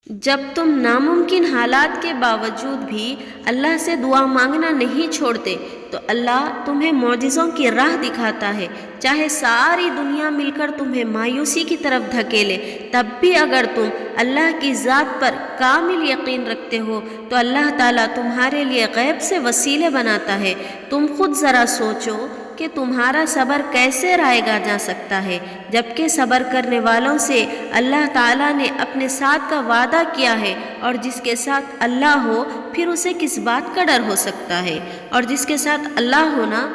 جب تم ناممکن حالات کے باوجود بھی اللہ سے دعا مانگنا نہیں چھوڑتے تو اللہ تمہیں معجزوں کی راہ دکھاتا ہے۔ چاہے ساری دنیا مل کر تمہیں مایوسی کی طرف دھکیلے، تب بھی اگر تم اللہ کی ذات پر کامل یقین رکھتے ہو تو اللہ تعالیٰ تمہارے لیے غیب سے وسیلے بناتا ہے۔ تم خود ذرا سوچو کہ تمہارا صبر کیسے رائگا جا سکتا ہے، جبکہ صبر کرنے والوں سے اللہ تعالیٰ نے اپنے ساتھ کا وعدہ کیا ہے، اور جس کے ساتھ اللہ ہو پھر اسے کس بات کا ڈر ہو سکتا ہے، اور جس کے ساتھ اللہ ہونا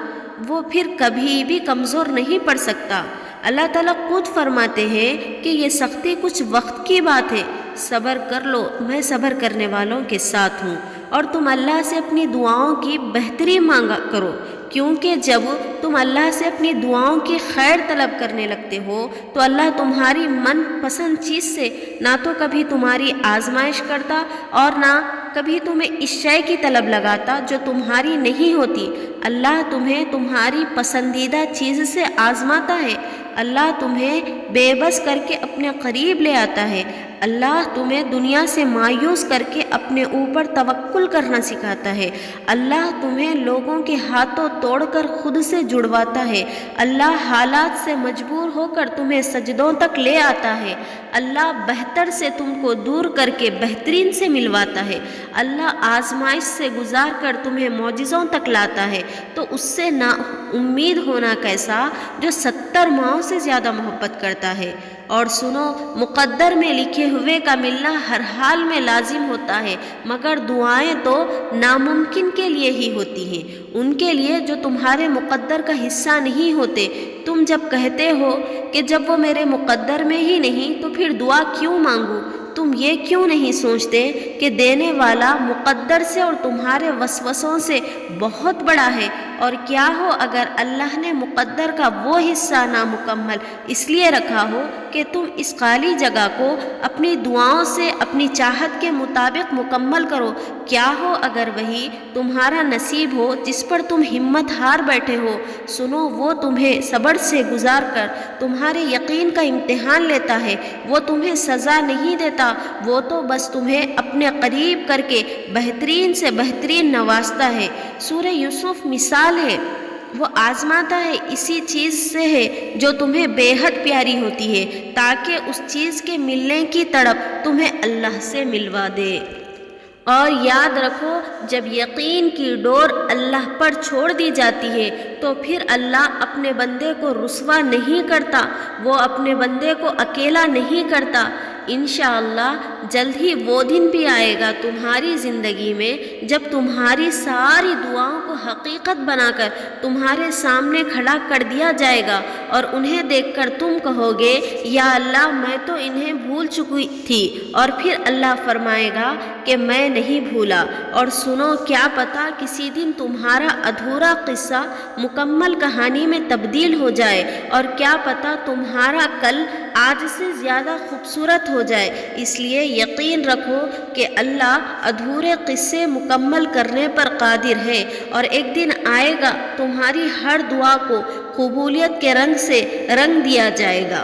وہ پھر کبھی بھی کمزور نہیں پڑ سکتا۔ اللہ تعالیٰ خود فرماتے ہیں کہ یہ سختی کچھ وقت کی بات ہے، صبر کر لو، میں صبر کرنے والوں کے ساتھ ہوں۔ اور تم اللہ سے اپنی دعاؤں کی بہتری مانگا کرو، کیونکہ جب تم اللہ سے اپنی دعاؤں کی خیر طلب کرنے لگتے ہو تو اللہ تمہاری من پسند چیز سے نہ تو کبھی تمہاری آزمائش کرتا اور نہ کبھی تمہیں اس شے کی طلب لگاتا جو تمہاری نہیں ہوتی۔ اللہ تمہیں تمہاری پسندیدہ چیز سے آزماتا ہے۔ اللہ تمہیں بے بس کر کے اپنے قریب لے آتا ہے۔ اللہ تمہیں دنیا سے مایوس کر کے اپنے اوپر توکل کرنا سکھاتا ہے۔ اللہ تمہیں لوگوں کے ہاتھوں توڑ کر خود سے جڑواتا ہے۔ اللہ حالات سے مجبور ہو کر تمہیں سجدوں تک لے آتا ہے۔ اللہ بہتر سے تم کو دور کر کے بہترین سے ملواتا ہے۔ اللہ آزمائش سے گزار کر تمہیں معجزوں تک لاتا ہے، تو اس سے نا امید ہونا کیسا جو 70 ماؤں سے زیادہ محبت کرتا ہے۔ اور سنو، مقدر میں لکھے ہوئے کا ملنا ہر حال میں لازم ہوتا ہے، مگر دعائیں تو ناممکن کے لیے ہی ہوتی ہیں، ان کے لیے جو تمہارے مقدر کا حصہ نہیں ہوتے۔ تم جب کہتے ہو کہ جب وہ میرے مقدر میں ہی نہیں تو پھر دعا کیوں مانگوں، تم یہ کیوں نہیں سوچتے کہ دینے والا مقدر سے اور تمہارے وسوسوں سے بہت بڑا ہے؟ اور کیا ہو اگر اللہ نے مقدر کا وہ حصہ نامکمل اس لیے رکھا ہو کہ تم اس خالی جگہ کو اپنی دعاؤں سے اپنی چاہت کے مطابق مکمل کرو؟ کیا ہو اگر وہی تمہارا نصیب ہو جس پر تم ہمت ہار بیٹھے ہو؟ سنو، وہ تمہیں صبر سے گزار کر تمہارے یقین کا امتحان لیتا ہے، وہ تمہیں سزا نہیں دیتا، وہ تو بس تمہیں اپنے قریب کر کے بہترین سے بہترین نوازتا ہے۔ سورہ یوسف مثال ہے، وہ آزماتا ہے اسی چیز سے ہے جو تمہیں بے حد پیاری ہوتی ہے، تاکہ اس چیز کے ملنے کی تڑپ تمہیں اللہ سے ملوا دے۔ اور یاد رکھو، جب یقین کی ڈور اللہ پر چھوڑ دی جاتی ہے تو پھر اللہ اپنے بندے کو رسوا نہیں کرتا، وہ اپنے بندے کو اکیلا نہیں کرتا۔ انشاءاللہ جلد ہی وہ دن بھی آئے گا تمہاری زندگی میں جب تمہاری ساری دعاؤں کو حقیقت بنا کر تمہارے سامنے کھڑا کر دیا جائے گا، اور انہیں دیکھ کر تم کہو گے یا اللہ میں تو انہیں بھول چکی تھی، اور پھر اللہ فرمائے گا کہ میں نہیں بھولا۔ اور سنو، کیا پتہ کسی دن تمہارا ادھورا قصہ مکمل کہانی میں تبدیل ہو جائے، اور کیا پتہ تمہارا کل آج سے زیادہ خوبصورت ہو جائے۔ اس لیے یقین رکھو کہ اللہ ادھورے قصے مکمل کرنے پر قادر ہے، اور ایک دن آئے گا تمہاری ہر دعا کو قبولیت کے رنگ سے رنگ دیا جائے گا۔